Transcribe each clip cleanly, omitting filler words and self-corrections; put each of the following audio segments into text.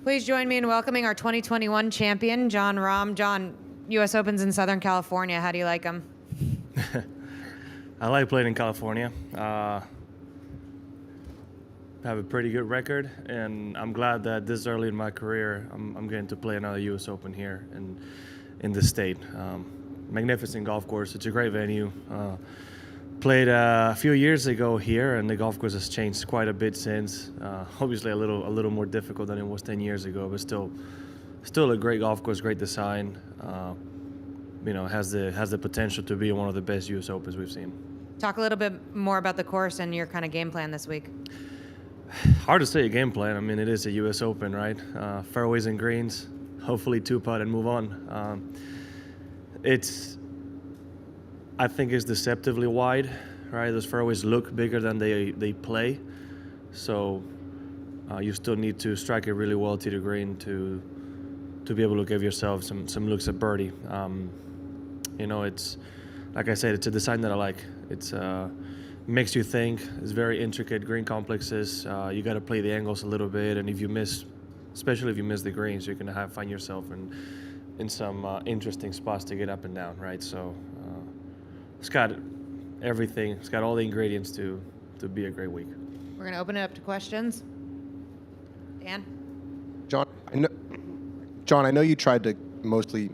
Please join me in welcoming our 2021 champion, Jon Rahm. Jon, U.S. Open's in Southern California. How do you like them? I like playing in California. Have a pretty good record, and I'm glad that this early in my career, I'm getting to play another U.S. Open here in the state. Magnificent golf course. It's a great venue. Played a few years ago here, and the golf course has changed quite a bit since. Obviously, a little more difficult than it was 10 years ago, but still a great golf course, great design. Has the potential to be one of the best U.S. Opens we've seen. Talk a little bit more about the course and your kind of game plan this week. Hard to say a game plan. I mean, it is a U.S. Open, right? Fairways and greens, hopefully two-putt and move on. I think it's deceptively wide, right? Those fairways look bigger than they play. So you still need to strike it really well to the green to be able to give yourself some looks at birdie. It's, like I said, it's a design that I like. It's makes you think. It's very intricate green complexes. You got to play the angles a little bit, and if you miss, especially if you miss the greens, you're gonna find yourself in some interesting spots to get up and down, right? So it's got everything. It's got all the ingredients to be a great week. We're gonna open it up to questions. Dan? Jon, I know you tried to mostly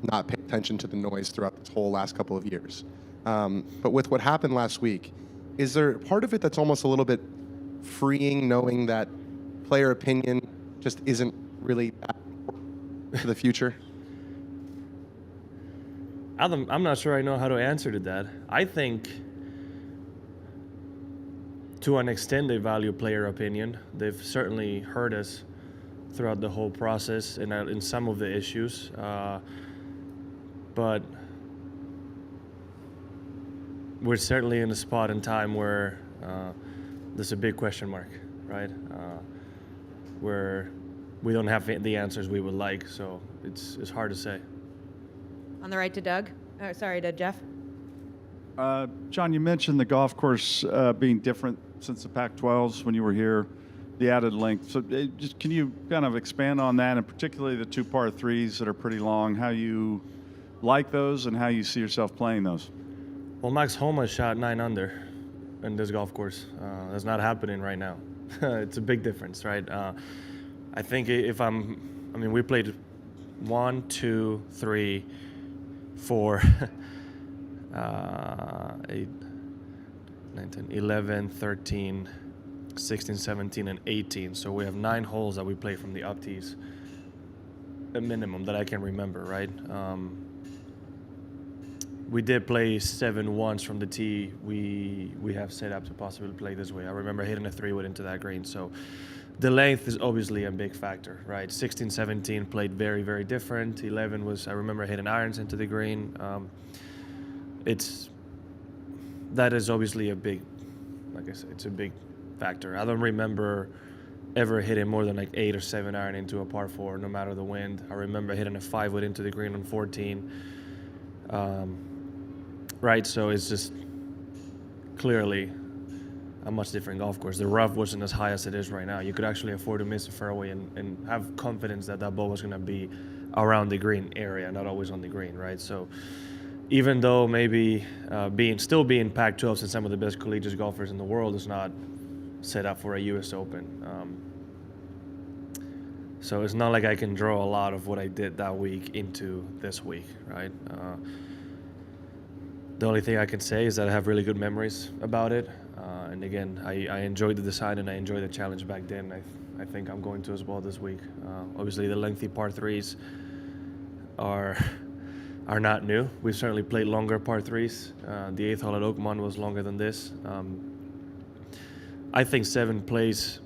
not pay attention to the noise throughout this whole last couple of years. But with what happened last week, is there part of it that's almost a little bit freeing, knowing that player opinion just isn't really that important to the future? I'm not sure I know how to answer to that. I think to an extent they value player opinion. They've certainly heard us throughout the whole process and in some of the issues. But we're certainly in a spot in time where there's a big question mark, right? Where we don't have the answers we would like, so it's hard to say. On the right to Doug. Oh, sorry, to Jeff. Jon, you mentioned the golf course being different since the Pac-12s when you were here, the added length. So just can you kind of expand on that, and particularly the two par threes that are pretty long, how you like those and how you see yourself playing those? Well, Max Homa shot 9 under in this golf course. That's not happening right now. It's a big difference, right? I think we played 1, 2, 3, 4, 8, 9, 10, 11, 13, 16, 17, and 18. So we have 9 holes that we play from the up tees, a minimum that I can remember, right? We did play 7 once from the tee. We have set up to possibly play this way. I remember hitting a 3-wood into that green. So the length is obviously a big factor, right? 16, 17 played very, very different. 11 was, I remember hitting irons into the green. That is obviously a big, like I said, it's a big factor. I don't remember ever hitting more than like 8 or 7 iron into a par 4, no matter the wind. I remember hitting a 5-wood into the green on 14. Right, so it's just clearly a much different golf course. The rough wasn't as high as it is right now. You could actually afford to miss a fairway and have confidence that ball was going to be around the green area, not always on the green, right? So even though maybe still being Pac-12s and some of the best collegiate golfers in the world is not set up for a U.S. Open. So it's not like I can draw a lot of what I did that week into this week, right? The only thing I can say is that I have really good memories about it. And again, I enjoyed the design and I enjoyed the challenge back then. I think I'm going to as well this week. Obviously, the lengthy par threes are not new. We've certainly played longer par threes. The 8th hole at Oakmont was longer than this. I think 7 plays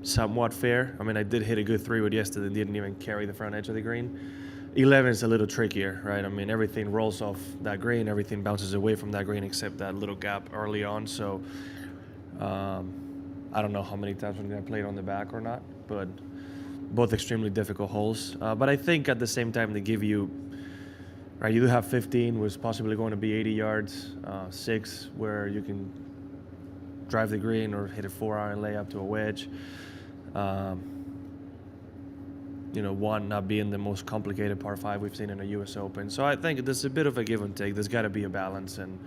somewhat fair. I mean, I did hit a good 3-wood yesterday and didn't even carry the front edge of the green. 11 is a little trickier, right? I mean, everything rolls off that green, everything bounces away from that green except that little gap early on. So I don't know how many times we're going to play it on the back or not, but both extremely difficult holes. But I think at the same time they give you, right, you do have 15, was possibly going to be 80 yards, 6 where you can drive the green or hit a 4-iron layup to a wedge. one not being the most complicated par 5 we've seen in a U.S. Open. So I think there's a bit of a give and take. There's got to be a balance, and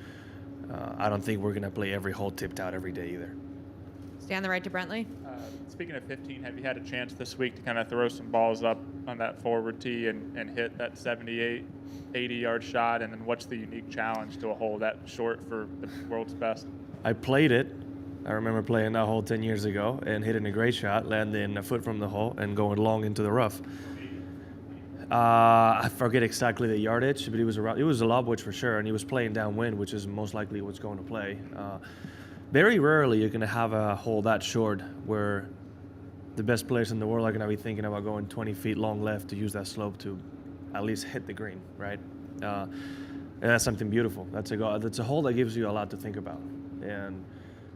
I don't think we're going to play every hole tipped out every day either. Stay on the right to Brentley. Speaking of 15, have you had a chance this week to kind of throw some balls up on that forward tee and hit that 78, 80-yard shot? And then what's the unique challenge to a hole that short for the world's best? I played it. I remember playing that hole 10 years ago and hitting a great shot, landing a foot from the hole and going long into the rough. I forget exactly the yardage, but it was a lob wedge for sure, and he was playing downwind, which is most likely what's going to play. Very rarely you're going to have a hole that short where the best players in the world are going to be thinking about going 20 feet long left to use that slope to at least hit the green, right? And that's something beautiful. That's a hole that gives you a lot to think about. And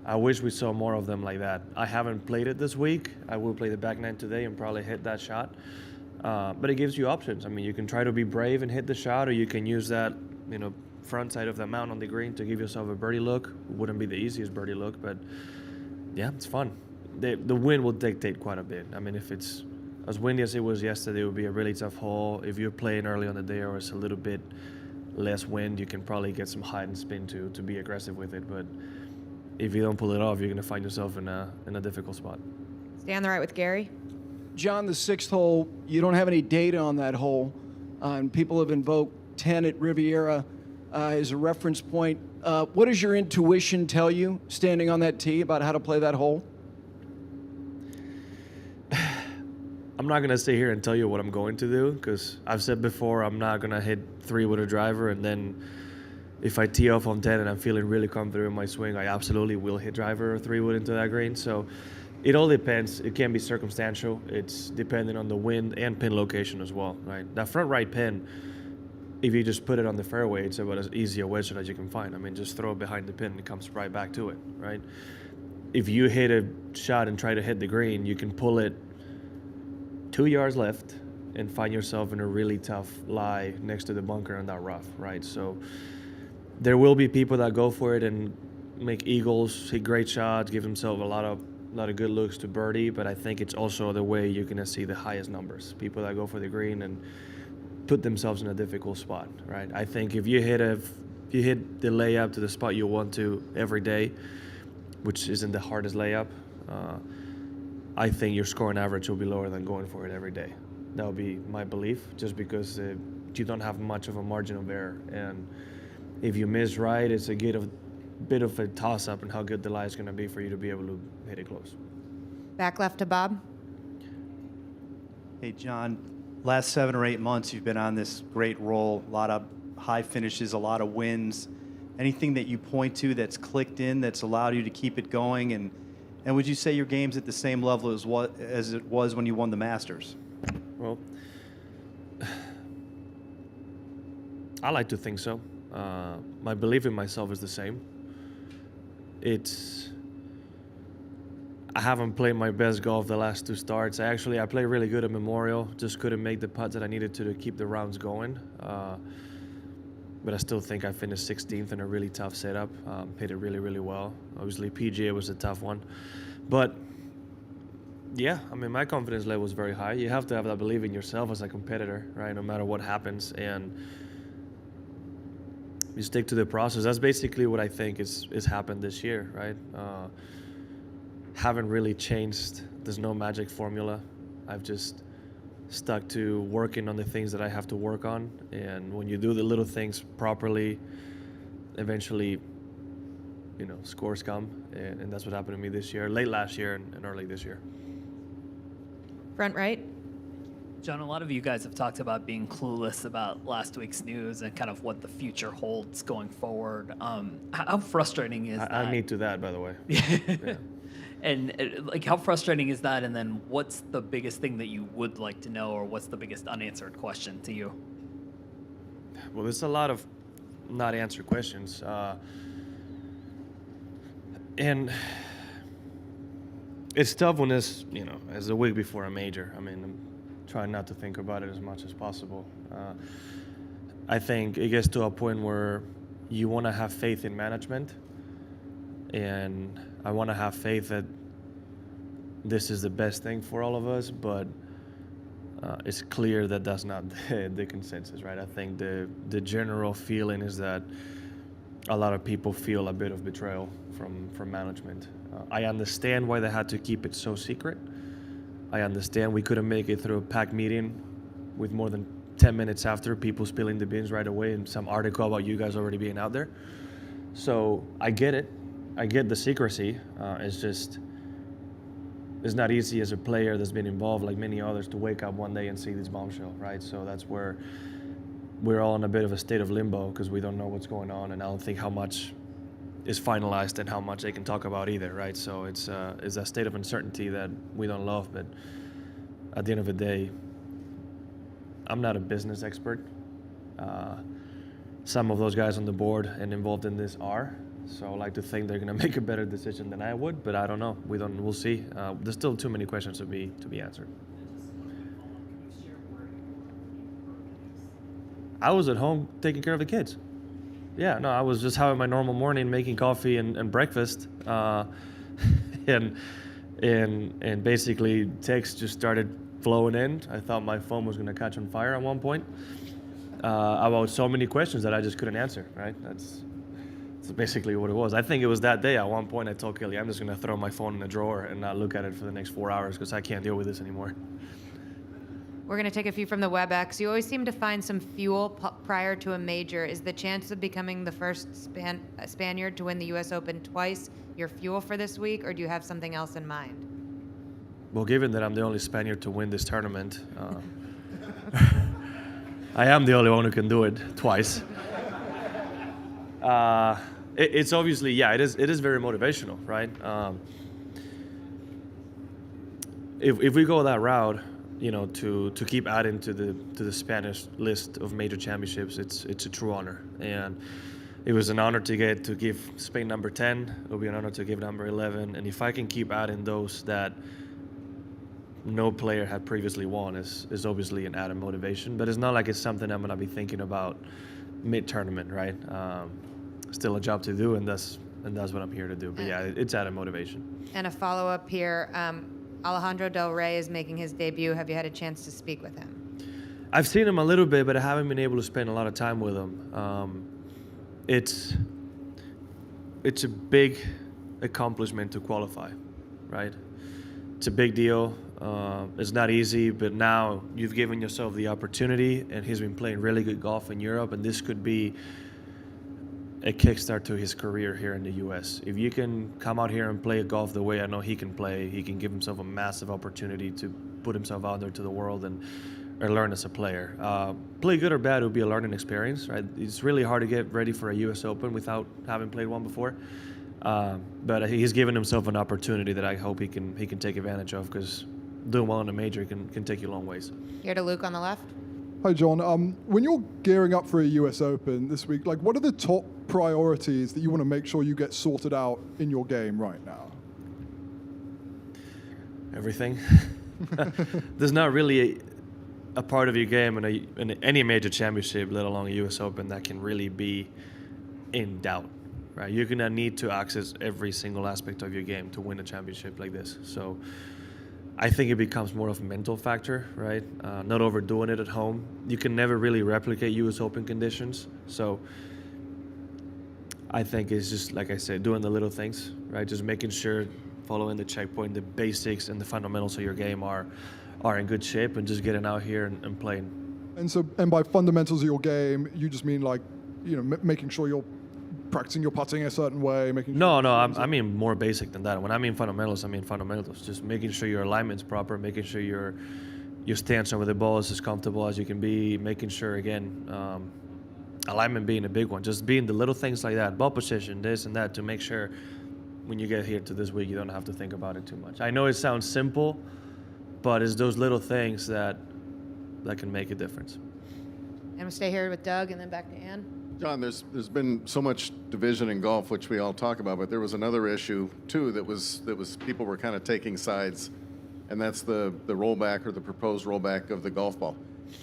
I wish we saw more of them like that. I haven't played it this week. I will play the back nine today and probably hit that shot. But it gives you options. I mean, you can try to be brave and hit the shot, or you can use that, front side of the mound on the green to give yourself a birdie look. Wouldn't be the easiest birdie look, but yeah, it's fun. The wind will dictate quite a bit. I mean, if it's as windy as it was yesterday, it would be a really tough hole. If you're playing early on the day or it's a little bit less wind, you can probably get some height and spin to be aggressive with it. But if you don't pull it off, you're going to find yourself in a difficult spot. Stay on the right with Gary. John, the 6th hole, you don't have any data on that hole, and people have invoked 10 at Riviera as a reference point. What does your intuition tell you standing on that tee about how to play that hole? I'm not going to sit here and tell you what I'm going to do, because I've said before I'm not going to hit 3 with a driver, and then if I tee off on 10 and I'm feeling really confident in my swing, I absolutely will hit driver or 3 wood into that green. So it all depends. It can be circumstantial. It's depending on the wind and pin location as well, right? That front right pin, if you just put it on the fairway, it's about as easy a wedge shot as you can find. I mean, just throw it behind the pin and it comes right back to it, right? If you hit a shot and try to hit the green, you can pull it 2 yards left and find yourself in a really tough lie next to the bunker and that rough, right? So there will be people that go for it and make eagles, hit great shots, give themselves a lot of good looks to birdie, but I think it's also the way you're going to see the highest numbers. People that go for the green and put themselves in a difficult spot, right? I think if you hit the layup to the spot you want to every day, which isn't the hardest layup, I think your scoring average will be lower than going for it every day. That would be my belief, just because you don't have much of a margin of error. And if you miss right, it's a bit of a toss-up in how good the lie is going to be for you to be able to hit it close. Back left to Bob. Hey, John, last 7 or 8 months, you've been on this great roll, a lot of high finishes, a lot of wins. Anything that you point to that's clicked in, that's allowed you to keep it going? And would you say your game's at the same level as it was when you won the Masters? Well, I like to think so. My belief in myself is the same. I haven't played my best golf the last 2 starts. I played really good at Memorial, just couldn't make the putts that I needed to keep the rounds going. But I still think I finished 16th in a really tough setup. Hit it really, really well. Obviously, PGA was a tough one. But yeah, I mean, my confidence level was very high. You have to have that belief in yourself as a competitor, right? No matter what happens. And you stick to the process. That's basically what I think is happened this year, right? Haven't really changed. There's no magic formula. I've just stuck to working on the things that I have to work on. And when you do the little things properly, eventually, scores come. And that's what happened to me this year, late last year and early this year. Front right. John, a lot of you guys have talked about being clueless about last week's news and kind of what the future holds going forward. How frustrating is that? I need to that, by the way. Yeah. And how frustrating is that? And then what's the biggest thing that you would like to know, or what's the biggest unanswered question to you? Well, there's a lot of not answered questions. And it's tough when it's, as the week before a major. I mean, I'm trying not to think about it as much as possible. I think it gets to a point where you want to have faith in management, and I want to have faith that this is the best thing for all of us, but it's clear that that's not the consensus, right? I think the general feeling is that a lot of people feel a bit of betrayal from management. I understand why they had to keep it so secret. I understand we couldn't make it through a packed meeting with more than 10 minutes after people spilling the beans right away and some article about you guys already being out there. So I get it. I get the secrecy. It's not easy as a player that's been involved like many others to wake up one day and see this bombshell, right? So that's where we're all in a bit of a state of limbo because we don't know what's going on, and I don't think how much is finalized and how much they can talk about either, right? So it's a state of uncertainty that we don't love, but at the end of the day, I'm not a business expert. Some of those guys on the board and involved in this are, so I like to think they're going to make a better decision than I would, but I don't know. We'll see. There's still too many questions to be answered. I was at home taking care of the kids. Yeah, no, I was just having my normal morning, making coffee and breakfast, and basically texts just started flowing in. I thought my phone was going to catch on fire at one point about so many questions that I just couldn't answer. Right? That's basically what it was. I think it was that day. At one point, I told Kelly, I'm just going to throw my phone in a drawer and not look at it for the next 4 hours because I can't deal with this anymore. We're going to take a few from the WebEx. You always seem to find some fuel prior to a major. Is the chance of becoming the first Spaniard to win the U.S. Open twice your fuel for this week, or do you have something else in mind? Well, given that I'm the only Spaniard to win this tournament, I am the only one who can do it twice. It's obviously, yeah, it is very motivational, right? If we go that route, you know, to keep adding to the Spanish list of major championships, it's a true honor, and it was an honor to give Spain number 10. It'll be an honor to give number 11, and if I can keep adding those that no player had previously won, is obviously an added motivation. But it's not like it's something I'm gonna be thinking about mid-tournament, right? Still a job to do, and that's what I'm here to do. But yeah, it's added motivation. And a follow-up here. Alejandro Del Rey is making his debut. Have you had a chance to speak with him? I've seen him a little bit, but I haven't been able to spend a lot of time with him. It's a big accomplishment to qualify, right? It's a big deal. It's not easy, but now you've given yourself the opportunity, and he's been playing really good golf in Europe, and this could be a kickstart to his career here in the U.S. If you can come out here and play golf the way I know he can play, he can give himself a massive opportunity to put himself out there to the world and learn as a player. Play good or bad, it would be a learning experience, right? It's really hard to get ready for a U.S. Open without having played one before. But he's given himself an opportunity that I hope he can take advantage of, because doing well in a major can take you long ways. Here to Luke on the left. Hi, John. When you're gearing up for a US Open this week, like, what are the top priorities that you want to make sure you get sorted out in your game right now? Everything. There's not really a part of your game in any major championship, let alone a US Open, that can really be in doubt, right? You're going to need to access every single aspect of your game to win a championship like this. So I think it becomes more of a mental factor, right? Not overdoing it at home. You can never really replicate US Open conditions. So I think it's just, like I said, doing the little things, right? Just making sure, following the checkpoint, the basics and the fundamentals of your game are in good shape, and just getting out here and playing. And by fundamentals of your game, you just mean, like, you know, making sure you're practicing your putting a certain way, making sure. No, I mean more basic than that. When I mean fundamentals, just making sure your alignment's proper, making sure your stance over the ball is as comfortable as you can be, making sure, again, alignment being a big one, just being the little things like that, ball position, this and that, to make sure when you get here to this week, you don't have to think about it too much. I know it sounds simple, but it's those little things that can make a difference. And we'll stay here with Doug and then back to Ann. John, there's been so much division in golf, which we all talk about, but there was another issue too that was people were kind of taking sides, and that's the rollback, or the proposed rollback of the golf ball.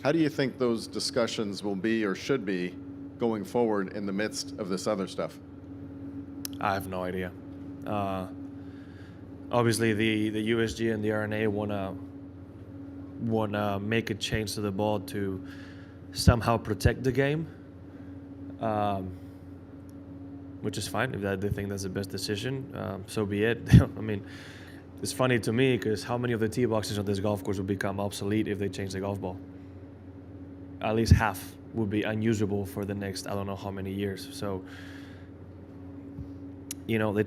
How do you think those discussions will be, or should be, going forward in the midst of this other stuff? I have no idea. Obviously, the USG and the R&A want to want to make a change to the ball to somehow protect the game, which is fine. If they think that's the best decision, so be it. I mean, it's funny to me because how many of the tee boxes on this golf course would become obsolete if they change the golf ball? At least half would be unusable for the next I don't know how many years. So, you know, they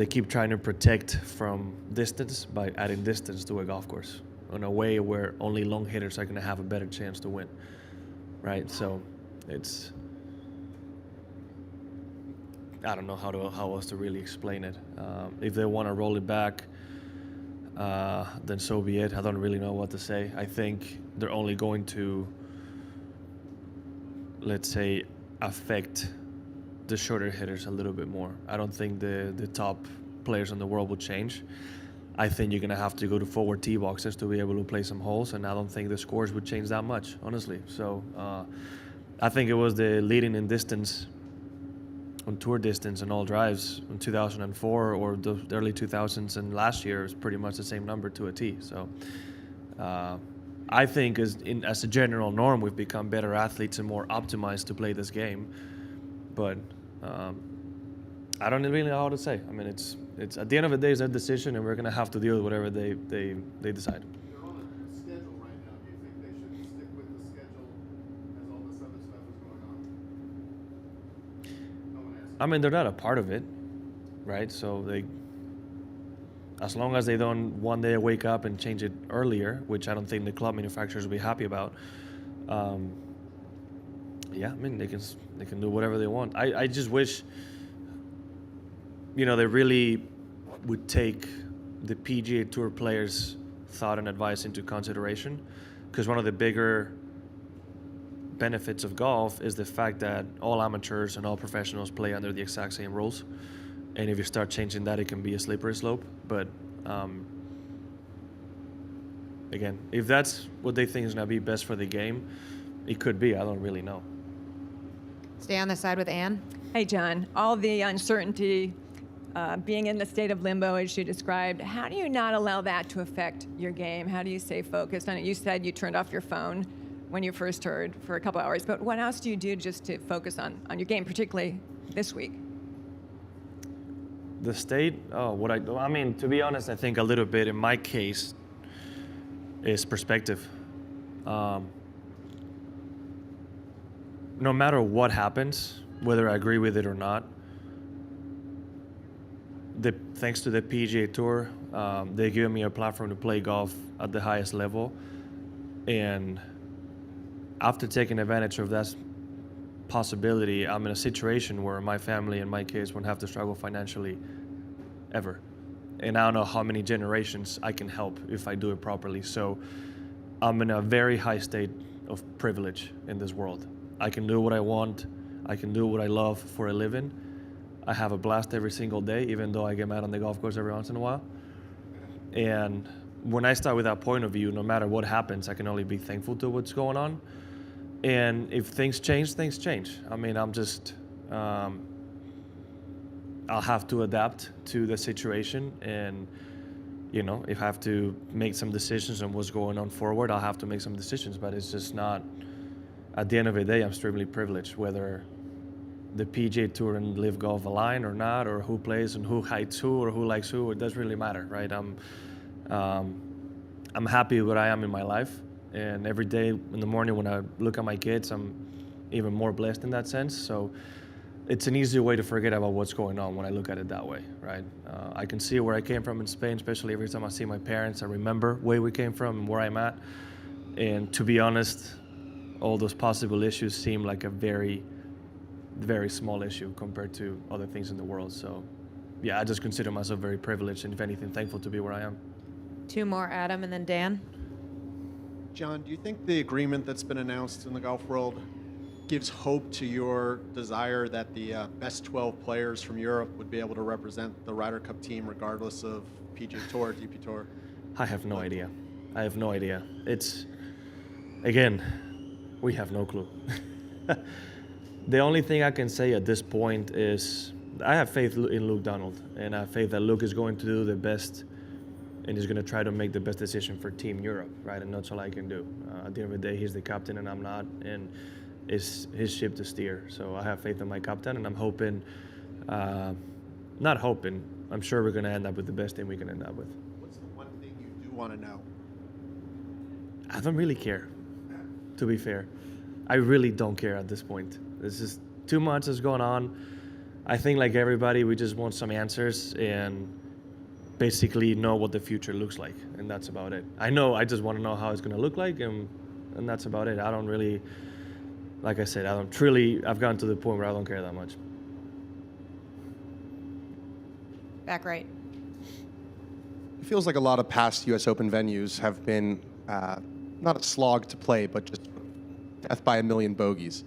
keep trying to protect from distance by adding distance to a golf course in a way where only long hitters are going to have a better chance to win, right? So it's, I don't know how else to really explain it. If they want to roll it back, then so be it. I don't really know what to say. I think they're only going to, let's say, affect the shorter hitters a little bit more. I don't think the top players in the world will change. I think you're going to have to go to forward tee boxes to be able to play some holes, and I don't think the scores would change that much, honestly. So I think it was the leading in distance, on tour distance and all drives in 2004 or the early 2000s, and last year was pretty much the same number to a tee. So I think as a general norm, we've become better athletes and more optimized to play this game. But I don't really know how to say. I mean, it's at the end of the day, it's their decision, and we're going to have to deal with whatever they decide. They're on a schedule right now. Do you think they should stick with the schedule as all this other stuff is going on? No one asked. I mean, they're not a part of it, right? So as long as they don't one day wake up and change it earlier, which I don't think the club manufacturers will be happy about. Yeah, I mean, they can do whatever they want. I just wish, you know, they really would take the PGA Tour players' thought and advice into consideration, because one of the bigger benefits of golf is the fact that all amateurs and all professionals play under the exact same rules, and if you start changing that, it can be a slippery slope. But again, if that's what they think is going to be best for the game, it could be. I don't really know. Stay on the side with Ann. Hey, Jon. All the uncertainty, being in the state of limbo, as you described, how do you not allow that to affect your game? How do you stay focused on it? You said you turned off your phone when you first heard for a couple hours, but what else do you do just to focus on your game, particularly this week? The state, what I do, I mean, to be honest, I think a little bit in my case is perspective. No matter what happens, whether I agree with it or not, thanks to the PGA Tour, they give me a platform to play golf at the highest level. And after taking advantage of that possibility, I'm in a situation where my family and my kids won't have to struggle financially ever. And I don't know how many generations I can help if I do it properly. So I'm in a very high state of privilege in this world. I can do what I want. I can do what I love for a living. I have a blast every single day, even though I get mad on the golf course every once in a while. And when I start with that point of view, no matter what happens, I can only be thankful to what's going on. And if things change, things change. I mean, I'm just, I'll have to adapt to the situation. And, you know, if I have to make some decisions on what's going on forward, I'll have to make some decisions. But it's just not, at the end of the day, I'm extremely privileged, whether the PGA Tour and Live Golf align or not, or who plays and who hates who or who likes who. It doesn't really matter, right? I'm happy with where I am in my life. And every day in the morning when I look at my kids, I'm even more blessed in that sense. So it's an easy way to forget about what's going on when I look at it that way, right? I can see where I came from in Spain, especially every time I see my parents. I remember where we came from and where I'm at. And to be honest, all those possible issues seem like a very, very small issue compared to other things in the world. So yeah, I just consider myself very privileged and, if anything, thankful to be where I am. Two more, Adam, and then Dan. John, do you think the agreement that's been announced in the golf world gives hope to your desire that the best 12 players from Europe would be able to represent the Ryder Cup team regardless of PGA Tour or DP Tour? I have no idea. I have no idea. It's, again, we have no clue. The only thing I can say at this point is I have faith in Luke Donald, and I have faith that Luke is going to do the best and he's going to try to make the best decision for Team Europe, right? And that's all I can do. At the end of the day, he's the captain and I'm not, and it's his ship to steer. So I have faith in my captain, and I'm hoping, not hoping, I'm sure we're going to end up with the best team we can end up with. What's the one thing you do want to know? I don't really care, to be fair. I really don't care at this point. There's just too much is going on. I think like everybody, we just want some answers and basically know what the future looks like, and that's about it. I just want to know how it's going to look like, and that's about it. I don't really, like I said, I've gotten to the point where I don't care that much. Back right. It feels like a lot of past U.S. Open venues have been not a slog to play, but just death by a million bogeys.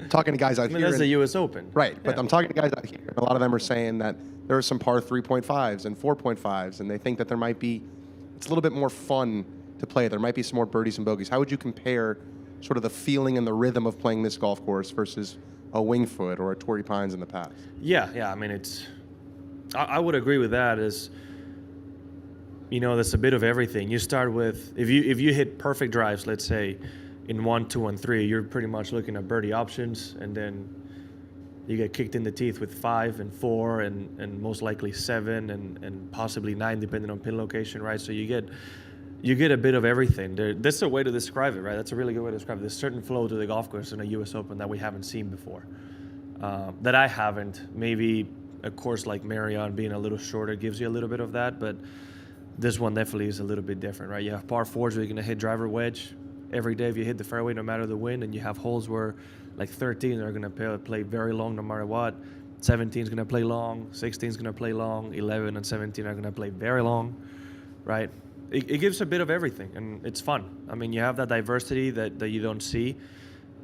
Talking to guys out here. That's the U.S. Open. Right, but Yeah. I'm talking to guys out here, and a lot of them are saying that there are some par 3.5s and 4.5s, and they think that it's a little bit more fun to play. There might be some more birdies and bogeys. How would you compare sort of the feeling and the rhythm of playing this golf course versus a Winged Foot or a Torrey Pines in the past? Yeah. I mean, I would agree with that. There's a bit of everything. You start with, if you hit perfect drives, let's say, in 1, 2, and 3, you're pretty much looking at birdie options, and then you get kicked in the teeth with 5 and 4 and most likely 7 and possibly 9 depending on pin location, right? So you get a bit of everything. That's a way to describe it, right? That's a really good way to describe it. There's a certain flow to the golf course in a U.S. Open that we haven't seen before. That I haven't. Maybe a course like Marion being a little shorter gives you a little bit of that, but this one definitely is a little bit different, right? You have par 4s where you're going to hit driver wedge every day if you hit the fairway, no matter the wind, and you have holes where like 13 are going to play very long no matter what. 17 is going to play long, 16 is going to play long, 11 and 17 are going to play very long, right? It gives a bit of everything, and it's fun. I mean, you have that diversity that you don't see.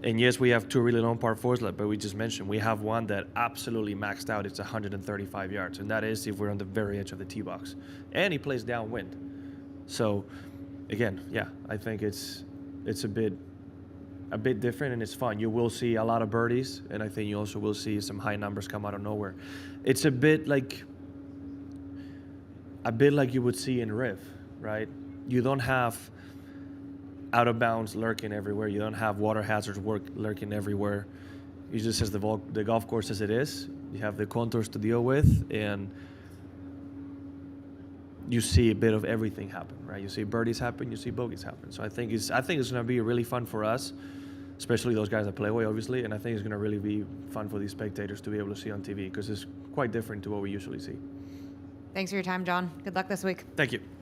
And yes, we have 2 really long par 4s, but we just mentioned we have one that absolutely maxed out. It's 135 yards, and that is if we're on the very edge of the tee box. And he plays downwind. So, again, yeah, I think it's a bit different, and it's fun. You will see a lot of birdies, and I think you also will see some high numbers come out of nowhere. It's a bit like you would see in Riv, right? You don't have out of bounds lurking everywhere. You don't have water hazards lurking everywhere. You just as the golf course as it is. You have the contours to deal with, and you see a bit of everything happen, right? You see birdies happen, you see bogeys happen. So I think it's going to be really fun for us, especially those guys that play away, obviously. And I think it's going to really be fun for these spectators to be able to see on TV because it's quite different to what we usually see. Thanks for your time, John. Good luck this week. Thank you.